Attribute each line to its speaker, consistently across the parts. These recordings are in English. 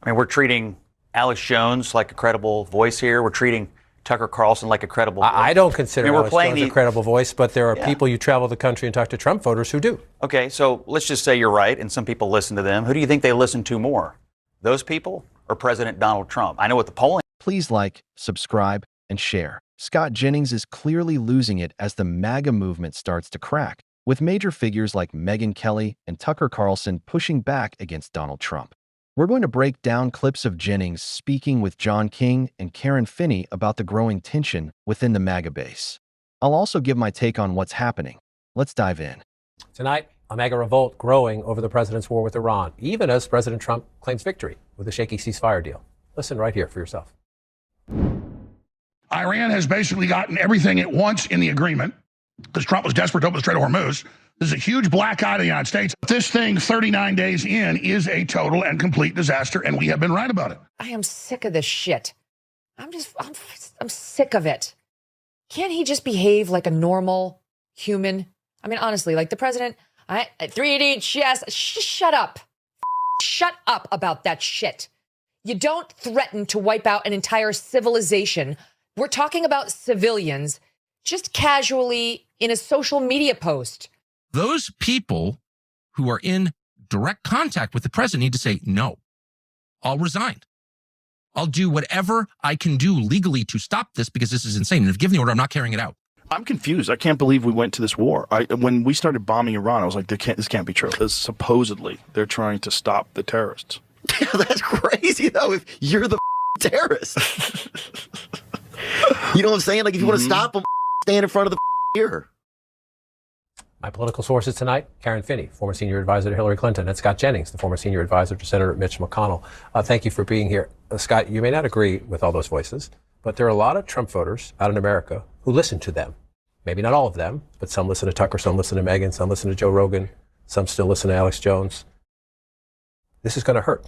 Speaker 1: I mean, we're treating Alex Jones like a credible voice here. We're treating Tucker Carlson like a credible voice.
Speaker 2: I don't consider Alex Jones a credible voice, but there are people you travel the country and talk to Trump voters who do.
Speaker 1: Okay, so let's just say you're right, and some people listen to them. Who do you think they listen to more? Those people or President Donald Trump? I know what the polling.
Speaker 3: Please like, subscribe, and share. Scott Jennings is clearly losing it as the MAGA movement starts to crack, with major figures like Megyn Kelly and Tucker Carlson pushing back against Donald Trump. We're going to break down clips of Jennings speaking with John King and Karen Finney about the growing tension within the MAGA base. I'll also give my take on what's happening. Let's dive in.
Speaker 2: Tonight, a MAGA revolt growing over the president's war with Iran, even as President Trump claims victory with a shaky ceasefire deal. Listen right here for yourself.
Speaker 4: Iran has basically gotten everything it wants in the agreement because Trump was desperate to open the Strait of Hormuz. This is a huge black eye to the United States. This thing, 39 days in, is a total and complete disaster, and we have been right about it.
Speaker 5: I am sick of this shit. I'm sick of it. Can't he just behave like a normal human? I mean, honestly, like the president, 388, yes, shut up. Shut up about that shit. You don't threaten to wipe out an entire civilization. We're talking about civilians just casually in a social media post.
Speaker 6: Those people who are in direct contact with the president need to say, no, I'll resign. I'll do whatever I can do legally to stop this because this is insane. And if given the order, I'm not carrying it out.
Speaker 7: I'm confused. I can't believe we went to this war. When we started bombing Iran, I was like, this can't be true. Supposedly, they're trying to stop the terrorists.
Speaker 8: That's crazy, though, if you're the terrorist. You know what I'm saying? Like, if you want to stop them, stand in front of the mirror.
Speaker 2: My political sources tonight, Karen Finney, former senior advisor to Hillary Clinton, and Scott Jennings, the former senior advisor to Senator Mitch McConnell. Thank you for being here. Scott, you may not agree with all those voices, but there are a lot of Trump voters out in America who listen to them. Maybe not all of them, but some listen to Tucker, some listen to Megyn, some listen to Joe Rogan, some still listen to Alex Jones. This is going to hurt.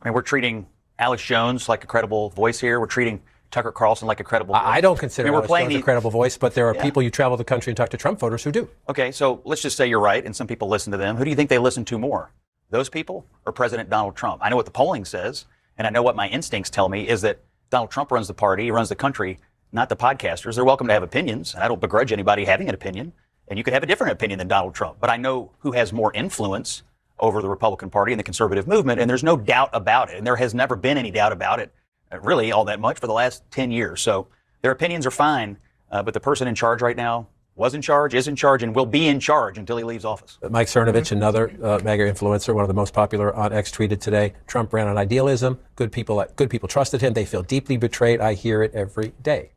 Speaker 1: I mean, we're treating Alex Jones like a credible voice here. We're treating Tucker Carlson like a credible voice.
Speaker 2: I don't consider Alex Jones a credible voice, but there are people you travel the country and talk to Trump voters who do.
Speaker 1: Okay, so let's just say you're right, and some people listen to them. Who do you think they listen to more? Those people or President Donald Trump? I know what the polling says, and I know what my instincts tell me is that Donald Trump runs the party, he runs the country, not the podcasters. They're welcome to have opinions, and I don't begrudge anybody having an opinion, and you could have a different opinion than Donald Trump. But I know who has more influence over the Republican Party and the conservative movement, and there's no doubt about it, and there has never been any doubt about it, really all that much for the last 10 years. So their opinions are fine, but the person in charge right now was in charge, is in charge, and will be in charge until he leaves office.
Speaker 2: Mike Cernovich, another MAGA influencer, one of the most popular on X, tweeted today, Trump ran on idealism. Good people trusted him. They feel deeply betrayed. I hear it every day.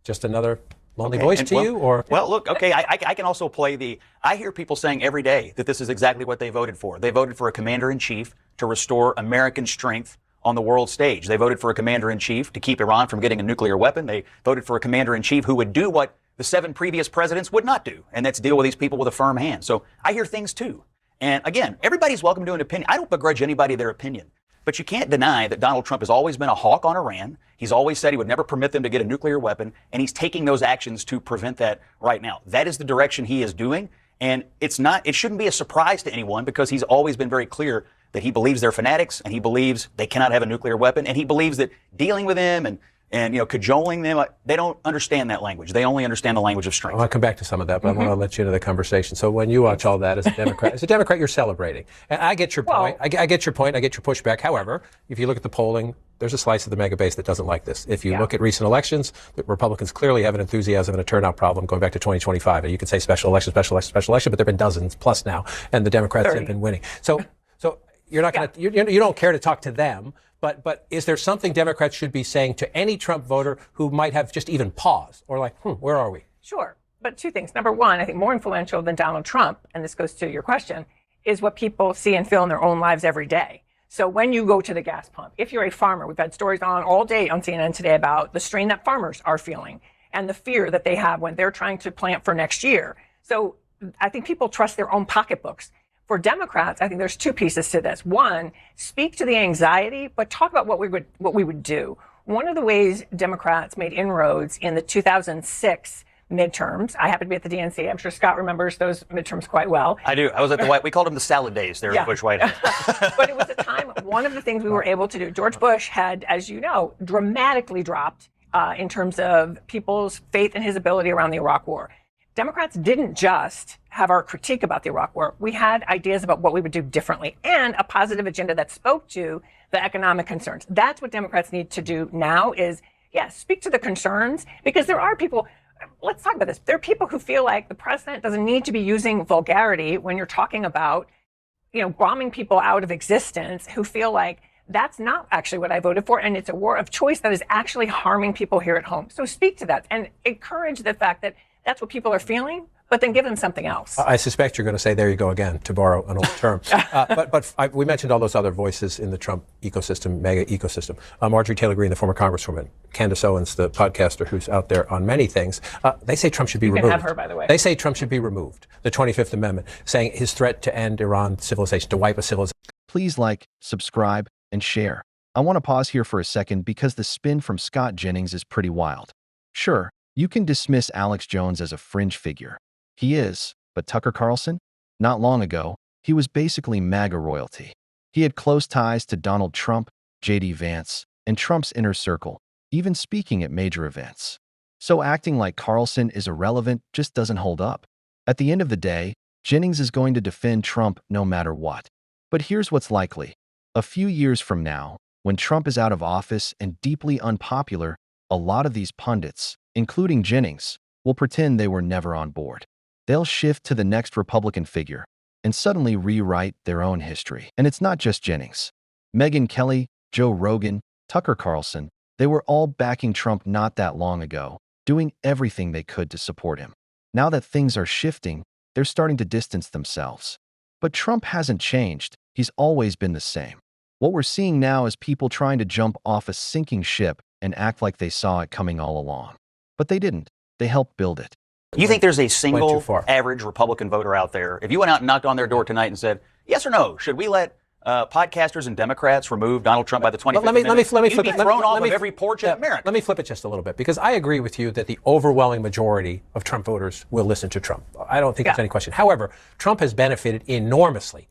Speaker 2: Just another lonely voice to you? Or
Speaker 1: Well, look, okay, I can also play I hear people saying every day that this is exactly what they voted for. They voted for a commander-in-chief to restore American strength on the world stage. They voted for a commander-in-chief to keep Iran from getting a nuclear weapon. They voted for a commander-in-chief who would do what the 7 previous presidents would not do, and that's deal with these people with a firm hand. So I hear things too. And again, everybody's welcome to an opinion. I don't begrudge anybody their opinion. But you can't deny that Donald Trump has always been a hawk on Iran. He's always said he would never permit them to get a nuclear weapon, and he's taking those actions to prevent that right now. That is the direction he is doing, and it shouldn't be a surprise to anyone because he's always been very clear that he believes they're fanatics, and he believes they cannot have a nuclear weapon, and he believes that dealing with them and cajoling them, they don't understand that language. They only understand the language of strength.
Speaker 2: I want to come back to some of that, but I want to let you into the conversation. So when you watch all that as a Democrat, you're celebrating. And I get your point. I get your point. I get your pushback. However, if you look at the polling, there's a slice of the MAGA base that doesn't like this. If you look at recent elections, the Republicans clearly have an enthusiasm and a turnout problem going back to 2025. And you could say special election, but there have been dozens plus now, and the Democrats have been winning. So you're not going to, you don't care to talk to them. But is there something Democrats should be saying to any Trump voter who might have just even paused or like, where are we?
Speaker 9: Sure. But two things. Number one, I think more influential than Donald Trump, and this goes to your question, is what people see and feel in their own lives every day. So when you go to the gas pump, if you're a farmer, we've had stories on all day on CNN today about the strain that farmers are feeling and the fear that they have when they're trying to plant for next year. So I think people trust their own pocketbooks. For Democrats, I think there's two pieces to this. One, speak to the anxiety, but talk about what we would do. One of the ways Democrats made inroads in the 2006 midterms. I happened to be at the DNC. I'm sure Scott remembers those midterms quite well.
Speaker 1: I do. I was at the we called them the salad days there at Bush White House.
Speaker 9: But it was a time, one of the things we were able to do, George Bush had, as you know, dramatically dropped in terms of people's faith in his ability around the Iraq War. Democrats didn't just have our critique about the Iraq War. We had ideas about what we would do differently and a positive agenda that spoke to the economic concerns. That's what Democrats need to do now is, speak to the concerns, because there are people, let's talk about this. There are people who feel like the president doesn't need to be using vulgarity when you're talking about, bombing people out of existence, who feel like that's not actually what I voted for, and it's a war of choice that is actually harming people here at home. So speak to that and encourage the fact that that's what people are feeling, but then give them something else.
Speaker 2: I suspect you're going to say, there you go again, to borrow an old term. We mentioned all those other voices in the Trump ecosystem, MAGA ecosystem. Marjorie Taylor Greene, the former congresswoman, Candace Owens, the podcaster who's out there on many things, they say Trump should be removed.
Speaker 9: You can have her, by the way.
Speaker 2: They say Trump should be removed. The 25th Amendment, saying his threat to end Iran civilization, to wipe a civilization.
Speaker 3: Please like, subscribe, and share. I want to pause here for a second because the spin from Scott Jennings is pretty wild. Sure, you can dismiss Alex Jones as a fringe figure. He is, but Tucker Carlson? Not long ago, he was basically MAGA royalty. He had close ties to Donald Trump, J.D. Vance, and Trump's inner circle, even speaking at major events. So acting like Carlson is irrelevant just doesn't hold up. At the end of the day, Jennings is going to defend Trump no matter what. But here's what's likely. A few years from now, when Trump is out of office and deeply unpopular, a lot of these pundits, including Jennings, will pretend they were never on board. They'll shift to the next Republican figure and suddenly rewrite their own history. And it's not just Jennings. Megyn Kelly, Joe Rogan, Tucker Carlson, they were all backing Trump not that long ago, doing everything they could to support him. Now that things are shifting, they're starting to distance themselves. But Trump hasn't changed. He's always been the same. What we're seeing now is people trying to jump off a sinking ship and act like they saw it coming all along. But they didn't. They helped build it.
Speaker 1: You think there's a single average Republican voter out there, if you went out and knocked on their door tonight and said, yes or no, should we let podcasters and Democrats remove Donald Trump by the 25th Amendment? You'd be thrown off of every porch in America.
Speaker 2: Let me flip it just a little bit, because I agree with you that the overwhelming majority of Trump voters will listen to Trump. I don't think there's any question. However, Trump has benefited enormously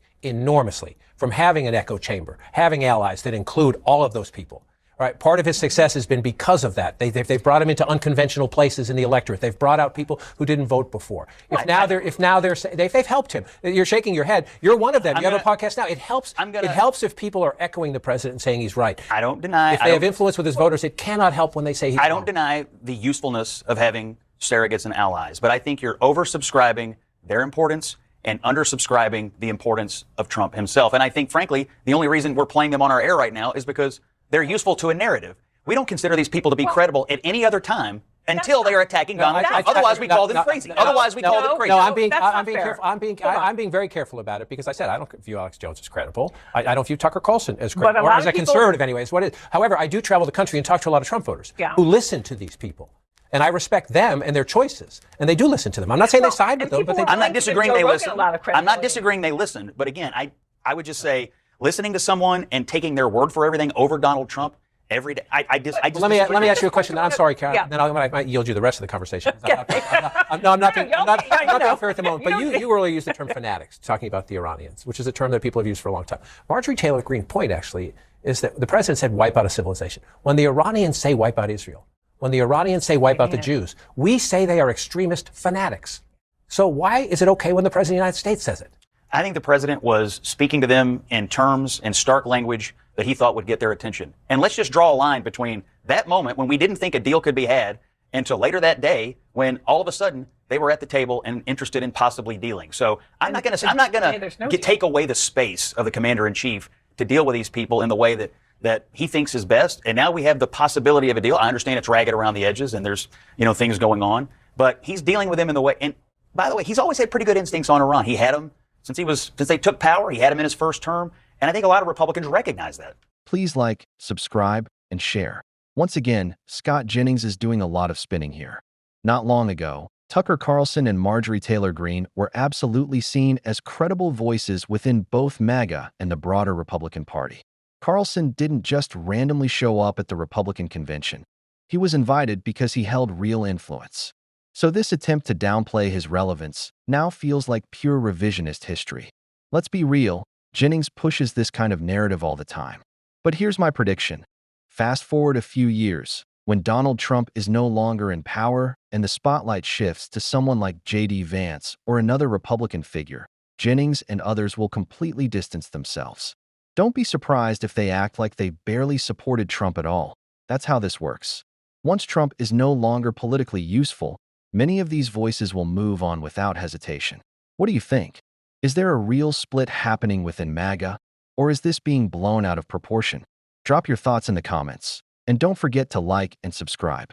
Speaker 2: from having an echo chamber, having allies that include all of those people. Right. Part of his success has been because of that. They've brought him into unconventional places in the electorate. They've brought out people who didn't vote before. They've helped him. You're shaking your head. You're one of them. You have a podcast now. It helps. It helps if people are echoing the president and saying he's right.
Speaker 1: I don't deny.
Speaker 2: If they have influence with his voters, it cannot help when they say he's wrong.
Speaker 1: I don't deny the usefulness of having surrogates and allies, but I think you're oversubscribing their importance and undersubscribing the importance of Trump himself. And I think, frankly, the only reason we're playing them on our air right now is because they're useful to a narrative. We don't consider these people to be credible at any other time until they are attacking Donald Trump. Otherwise, we call them crazy. Otherwise, we call them crazy.
Speaker 2: No, I'm being very careful about it, because I said I don't view Alex Jones as credible. I don't view Tucker Carlson as credible, or as a conservative, anyways. However, I do travel the country and talk to a lot of Trump voters who listen to these people. And I respect them and their choices. And they do listen to them. I'm not saying they side with them, but they do.
Speaker 1: I'm not disagreeing they listen. I'm not disagreeing they listen. But again, I would just say, listening to someone and taking their word for everything over Donald Trump every day.
Speaker 2: Let me ask you a question. I'm sorry, Karen. Then I might yield you the rest of the conversation. I'm not being fair at the moment. But you earlier used the term fanatics, talking about the Iranians, which is a term that people have used for a long time. Marjorie Taylor Greene's point, actually, is that the president said wipe out a civilization. When the Iranians say wipe out Israel, when the Iranians say wipe out the Jews, we say they are extremist fanatics. So why is it okay when the president of the United States says it?
Speaker 1: I think the president was speaking to them in terms and stark language that he thought would get their attention. And let's just draw a line between that moment when we didn't think a deal could be had until later that day when all of a sudden they were at the table and interested in possibly dealing. So I'm not going to take away the space of the commander in chief to deal with these people in the way that he thinks is best. And now we have the possibility of a deal. I understand it's ragged around the edges and there's, things going on, but he's dealing with them in the way. And by the way, he's always had pretty good instincts on Iran. He had them since they took power. He had him in his first term. And I think a lot of Republicans recognize that.
Speaker 3: Please like, subscribe, and share. Once again, Scott Jennings is doing a lot of spinning here. Not long ago, Tucker Carlson and Marjorie Taylor Greene were absolutely seen as credible voices within both MAGA and the broader Republican Party. Carlson didn't just randomly show up at the Republican convention. He was invited because he held real influence. So this attempt to downplay his relevance now feels like pure revisionist history. Let's be real, Jennings pushes this kind of narrative all the time. But here's my prediction. Fast forward a few years, when Donald Trump is no longer in power and the spotlight shifts to someone like J.D. Vance or another Republican figure, Jennings and others will completely distance themselves. Don't be surprised if they act like they barely supported Trump at all. That's how this works. Once Trump is no longer politically useful, many of these voices will move on without hesitation. What do you think? Is there a real split happening within MAGA, or is this being blown out of proportion? Drop your thoughts in the comments, and don't forget to like and subscribe.